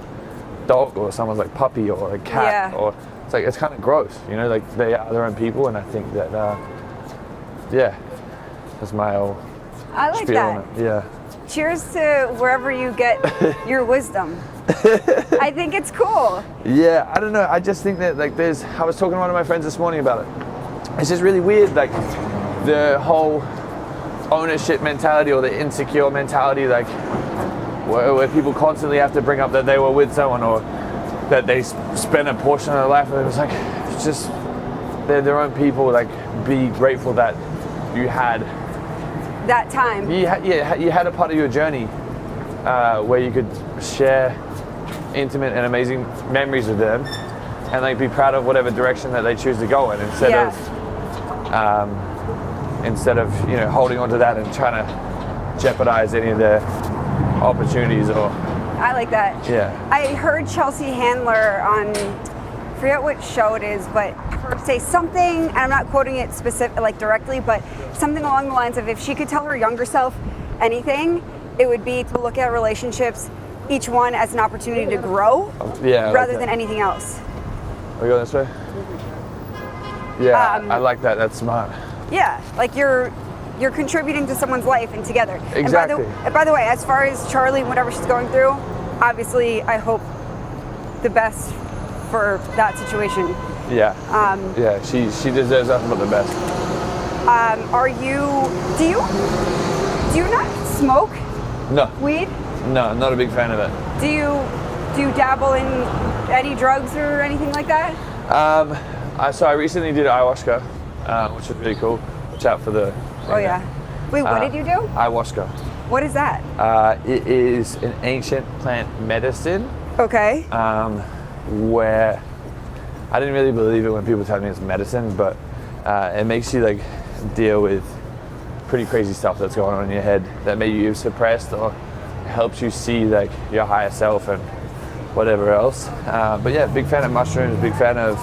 dog or someone's like puppy or like cat, or it's like, it's kind of gross, you know, like they are their own people. And I think that that's my whole spiel on it. Yeah. Cheers to wherever you get your wisdom. I think it's cool. Yeah, I don't know. I just think that, like, I was talking to one of my friends this morning about it. It's just really weird, like, the whole ownership mentality or the insecure mentality, like, where people constantly have to bring up that they were with someone or that they spent a portion of their life with. It's like, it's just, they're their own people. Like, be grateful that you had that time. You had a part of your journey where you could share intimate and amazing memories with them, and like be proud of whatever direction that they choose to go in, instead of you know, holding on to that and trying to jeopardize any of their opportunities. Or I like that. Yeah. I heard Chelsea Handler on, I forget what show it is, but her say something, and I'm not quoting it specific, like directly, but something along the lines of, if she could tell her younger self anything, it would be to look at relationships, each one as an opportunity to grow, rather than anything else. Are we going this way? Yeah, I like that. That's smart. Yeah, like you're contributing to someone's life and together. Exactly. And by the way, as far as Charly and whatever she's going through, obviously I hope the best for that situation. Yeah. She deserves nothing but the best. Do you not smoke? No. Weed? No, I'm not a big fan of it. Do you dabble in any drugs or anything like that? So I recently did ayahuasca, which was really cool. Watch out for the... Oh yeah. Wait, what did you do? Ayahuasca. What is that? It is an ancient plant medicine. Okay. Where I didn't really believe it when people tell me it's medicine, but it makes you like deal with pretty crazy stuff that's going on in your head that maybe you've suppressed, or helps you see like your higher self and whatever else. But yeah, big fan of mushrooms, big fan of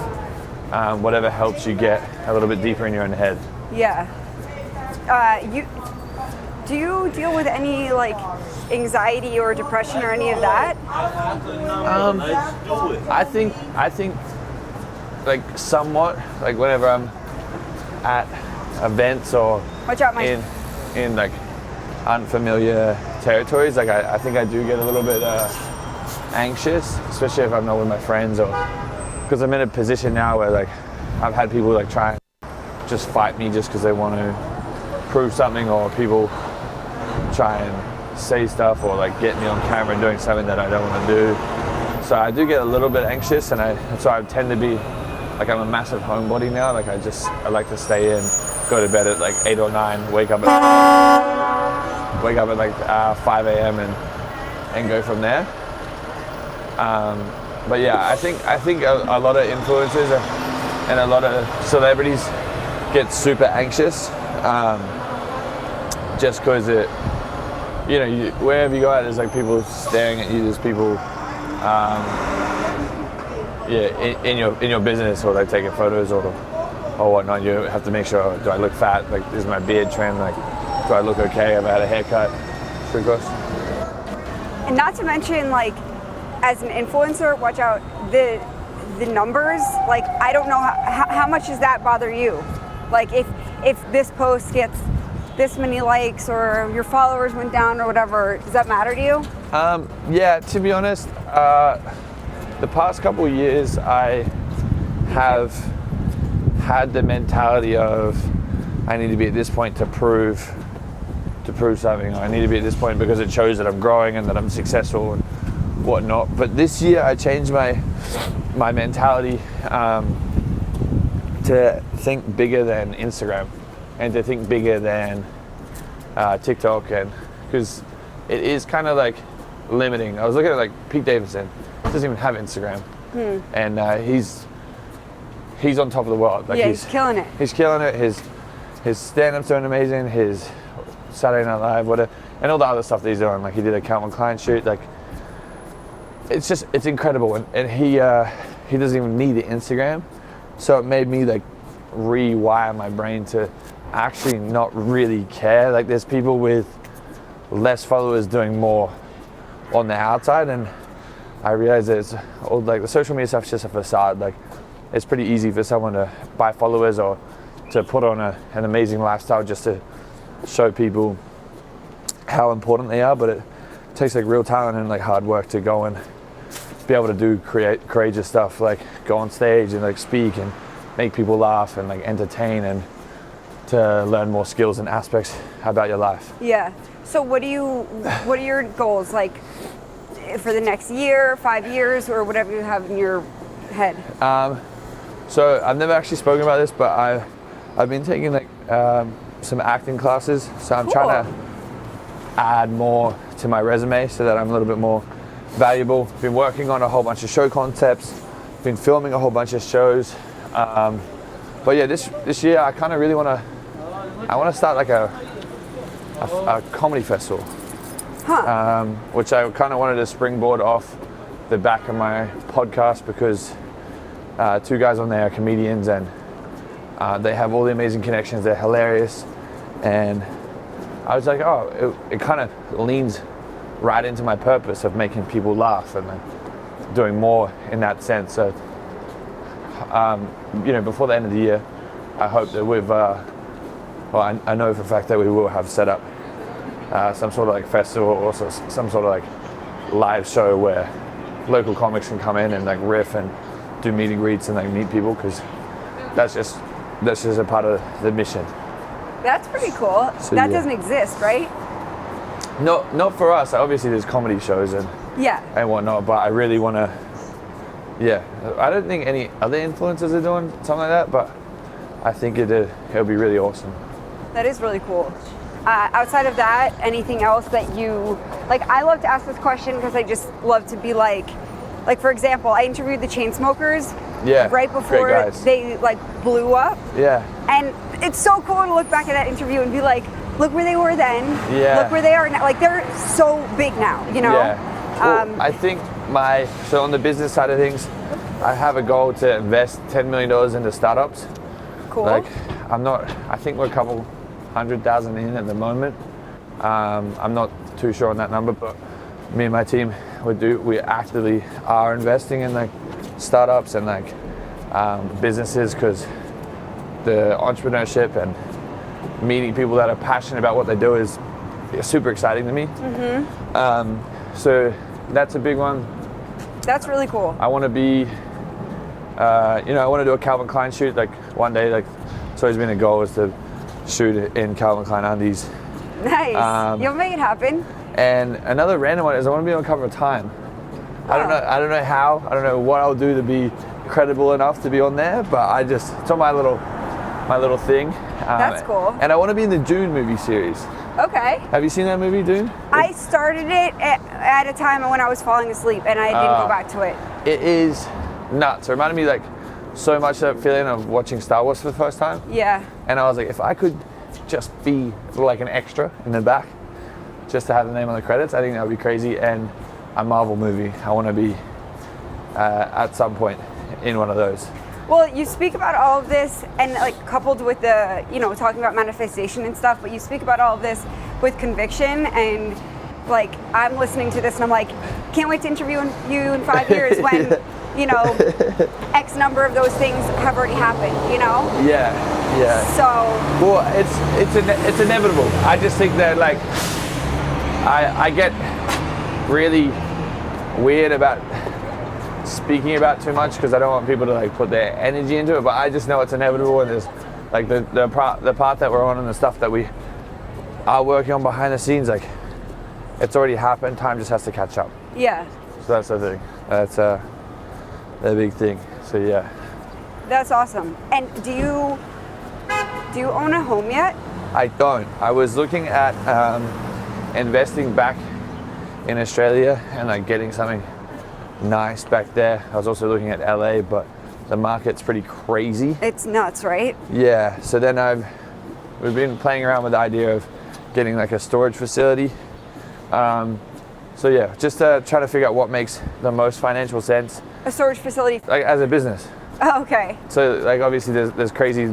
whatever helps you get a little bit deeper in your own head. Yeah. Do you deal with any like anxiety or depression or any of that? I think like somewhat, like whenever I'm at events or Watch out, in like unfamiliar territories, like I think I do get a little bit anxious, especially if I'm not with my friends, or because I'm in a position now where like I've had people like try and just fight me just because they want to prove something, or people try and say stuff or like get me on camera doing something that I don't want to do. So I do get a little bit anxious, and so I tend to be like, I'm a massive homebody now. Like I like to stay in, go to bed at like 8 or 9, wake up at like 5 a.m. and go from there. But yeah, I think a lot of influencers and a lot of celebrities get super anxious, just because wherever you go out, there's like people staring at you. There's people, in your business, or like taking photos or whatnot. You have to make sure, do I look fat? Like, is my beard trimmed? Like, do I look okay? Have I had a haircut? Pretty close. And not to mention, like, as an influencer, watch out, the numbers, like, I don't know how much does that bother you? Like, if this post gets this many likes or your followers went down or whatever, does that matter to you? Yeah, to be honest, the past couple of years I have had the mentality of, I need to be at this point to prove something. I need to be at this point because it shows that I'm growing and that I'm successful and whatnot. But this year I changed my mentality to think bigger than Instagram and to think bigger than TikTok, and because it is kind of like limiting. I was looking at like Pete Davidson, doesn't even have Instagram, and he's on top of the world. Like, yeah, he's killing it. He's killing it. His stand-up's doing amazing. His Saturday Night Live, whatever, and all the other stuff that he's doing. Like, he did a Calvin Klein shoot. Like, it's incredible. And he doesn't even need the Instagram, so it made me like rewire my brain to actually not really care. Like, there's people with less followers doing more on the outside, and I realized that it's all like the social media stuff's just a facade. Like, it's pretty easy for someone to buy followers or to put on an amazing lifestyle just to show people how important they are, but it takes like real talent and like hard work to go and be able to do courageous stuff, like go on stage and like speak and make people laugh and like entertain, and to learn more skills and aspects about your life. Yeah. So what are your goals, like, for the next year, 5 years, or whatever you have in your head? So I've never actually spoken about this, but I've been taking like some acting classes. So I'm trying to add more to my resume so that I'm a little bit more valuable. Been working on a whole bunch of show concepts. Been filming a whole bunch of shows. But yeah, this year I kind of really want to start like a comedy festival, which I kind of wanted to springboard off the back of my podcast, because two guys on there are comedians, and they have all the amazing connections. They're hilarious, and I was like, oh, it kind of leans right into my purpose of making people laugh and doing more in that sense. So, before the end of the year, I hope that we've, I know for a fact that we will have set up some sort of like festival, or some sort of like live show where local comics can come in and like riff and do meet and greets and like meet people, because that's just a part of the mission. That's pretty cool. So, that yeah. doesn't exist, right? No, not for us. Obviously, there's comedy shows and whatnot, but I really want to. Yeah, I don't think any other influencers are doing something like that, but I think it'll be really awesome. That is really cool. Outside of that, anything else that you like? I love to ask this question because I just love to be like for example, I interviewed the Chainsmokers. Yeah, right before they like blew up. Yeah. And it's so cool to look back at that interview and be like, look where they were then. Yeah. Look where they are now. Like, they're so big now, you know? Yeah. Well, I think so on the business side of things, I have a goal to invest $10 million into startups. Cool. Like, I think we're a couple 100,000 in at the moment. I'm not too sure on that number, but me and my team, we actively are investing in like startups and like businesses, because the entrepreneurship and meeting people that are passionate about what they do is super exciting to me. Mm-hmm. So that's a big one. That's really cool. I want to be, I want to do a Calvin Klein shoot. Like, one day, like, it's always been a goal is to shoot in Calvin Klein undies. Nice. You'll make it happen. And another random one is I want to be on cover of Time. I don't know how. I don't know what I'll do to be credible enough to be on there, but it's on my little thing. That's cool. And I want to be in the Dune movie series. Okay. Have you seen that movie, Dune? I started it at a time when I was falling asleep, and I didn't go back to it. It is nuts. It reminded me like so much of that feeling of watching Star Wars for the first time. Yeah. And I was like, if I could just be like an extra in the back, just to have the name on the credits, I think that would be crazy. And a Marvel movie, I want to be at some point in one of those. Well, you speak about all of this, and like coupled with the, talking about manifestation and stuff, but you speak about all of this with conviction, and like I'm listening to this and I'm like, can't wait to interview you in 5 years when, X number of those things have already happened, Yeah. So. Well, it's inevitable. I just think that like, I get really weird about speaking about too much because I don't want people to like put their energy into it, but I just know it's inevitable, and there's like the path that we're on and the stuff that we are working on behind the scenes, like it's already happened. Time just has to catch up. Yeah. So that's the thing. That's the big thing. So yeah. That's awesome. And do you own a home yet? I don't. I was looking at investing back in Australia and like getting something nice back there. I was also looking at LA, but the market's pretty crazy. It's nuts, right? Yeah. So then we've been playing around with the idea of getting like a storage facility. So yeah, just trying to figure out what makes the most financial sense. A storage facility. Like as a business. Oh, okay. So like obviously there's crazy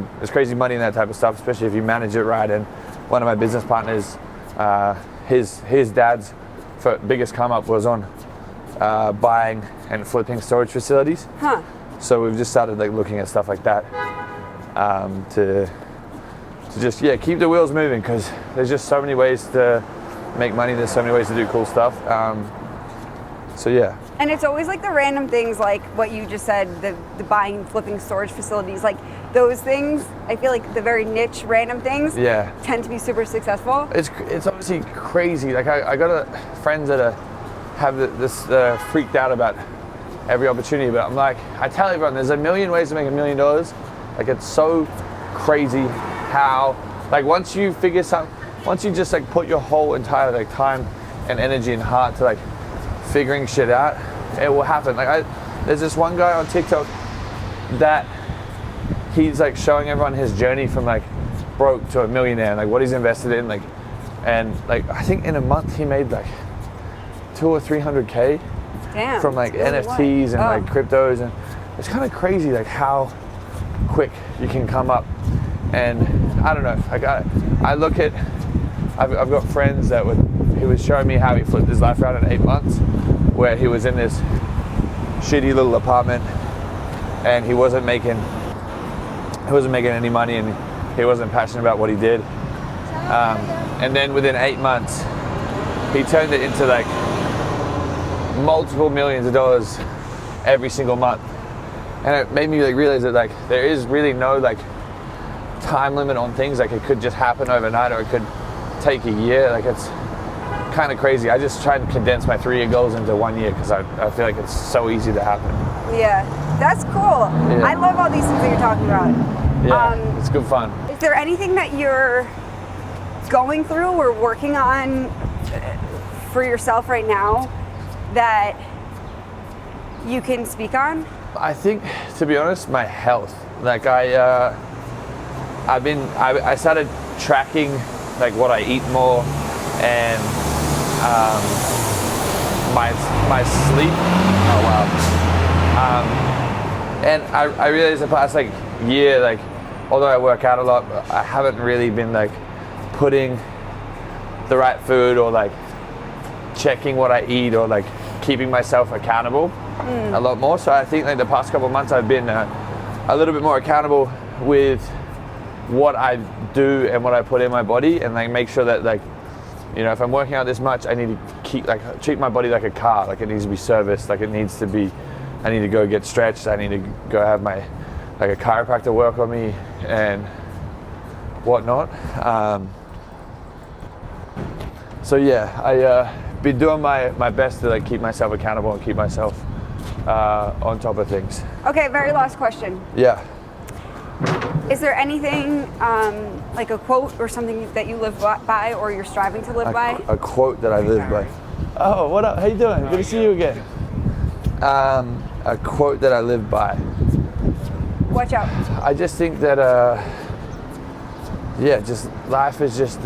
money in that type of stuff, especially if you manage it right. And one of my business partners, his dad's biggest come up was on buying and flipping storage facilities. Huh. So we've just started like looking at stuff like that to just keep the wheels moving, because there's just so many ways to make money. There's so many ways to do cool stuff. So yeah. And it's always like the random things, like what you just said, the buying and flipping storage facilities, like those things. I feel like the very niche random things tend to be super successful. It's obviously crazy. Like I got friends that have this freaked out about every opportunity, but I'm like, I tell everyone there's a million ways to make $1 million. Like it's so crazy how like once you just like put your whole entire like time and energy and heart to like figuring shit out, it will happen. Like there's this one guy on TikTok that he's like showing everyone his journey from like broke to a millionaire, and like what he's invested in, like, and like I think in a month he made like 200 or 300K from like NFTs and like cryptos, and it's kind of crazy like how quick you can come up. And I don't know, I've got friends that he was showing me how he flipped his life around in 8 months, where he was in this shitty little apartment and he wasn't making any money, and he wasn't passionate about what he did. And then within 8 months, he turned it into like multiple millions of dollars every single month. And it made me like realize that like there is really no like time limit on things. Like it could just happen overnight, or it could take a year. Like it's kind of crazy. I just try and condense my 3-year goals into 1 year, because I feel like it's so easy to happen. Yeah, that's cool. Yeah. I love all these things that you're talking about. Yeah, it's good fun. Is there anything that you're going through or working on for yourself right now that you can speak on? I think, to be honest, my health. Like I started tracking like what I eat more, and my sleep. Oh wow. And I realized the past like year, like although I work out a lot, I haven't really been like putting the right food, or like checking what I eat, or like keeping myself accountable a lot more. So I think like the past couple of months I've been a little bit more accountable with what I do and what I put in my body, and like make sure that like, you know, if I'm working out this much, I need to treat my body like a car. Like it needs to be serviced. Like it needs to be, I need to go get stretched. I need to go have my like a chiropractor work on me and whatnot. So yeah, I been doing my best to like keep myself accountable and keep myself on top of things. Okay, very last question. Yeah. Is there anything like a quote or something that you live by or you're striving to live by? A quote that I live by. Oh, what up? How you doing? Good to see you again. A quote that I live by. Watch out. I just think that, just life is just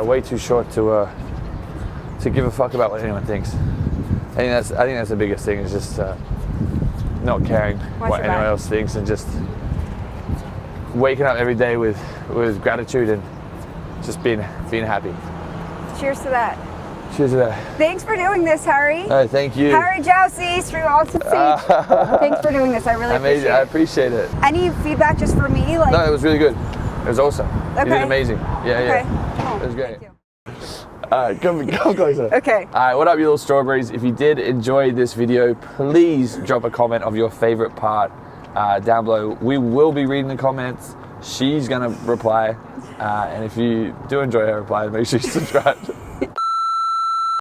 way too short to give a fuck about what anyone thinks. I think that's the biggest thing, is just not caring what anyone else thinks, and just waking up every day with gratitude and just being happy. Cheers to that. Cheers to that. Thanks for doing this, Harry. Oh, thank you. Harry Jowsey, Street Walks With Saige. Thanks for doing this. I really appreciate it. I appreciate it. Any feedback just for me? Like, no, it was really good. It was awesome. Okay. You did amazing. Yeah. Oh, It was great. thank you. All right, come closer. Okay. All right, what up, you little strawberries? If you did enjoy this video, please drop a comment of your favorite part down below. We will be reading the comments. She's gonna reply. And if you do enjoy her reply, make sure you subscribe.